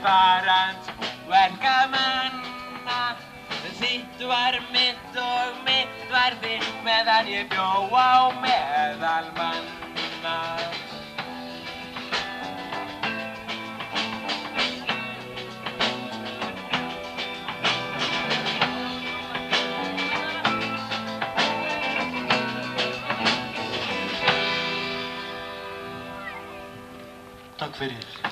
farans verkamanna. Þitt var mitt og mitt var þitt meðan ég bjó á meðal manna. Takk fyrir.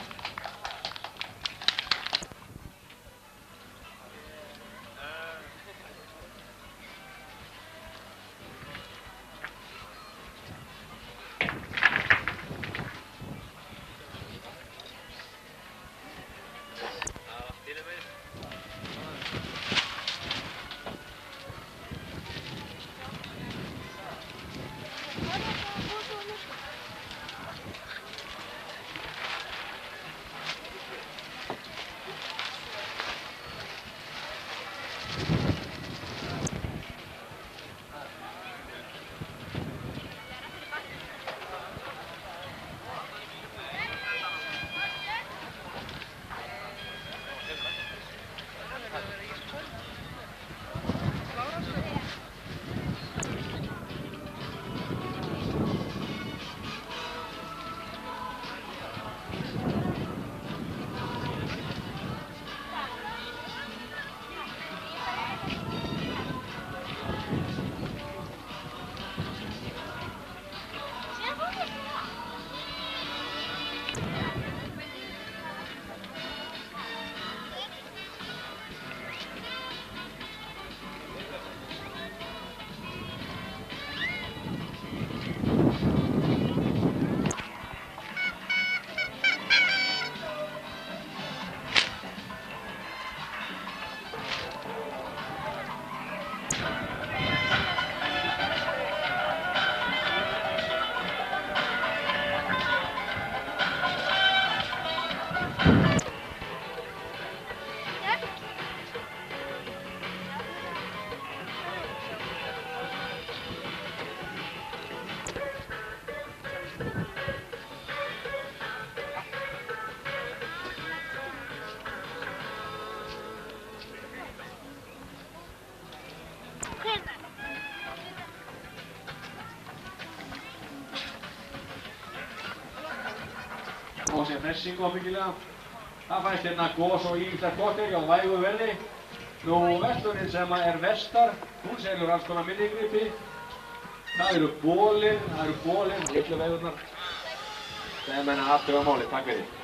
Og sem fressingu ábyggilega. Það fæst hérna gos og ýmislegt gott á vægu verði. Nú verslunin sem er vestar, hún selur alls konar milligripi. Það eru bolin, litlu vegurnar. Það er menna aftur á máli, takk fyrir.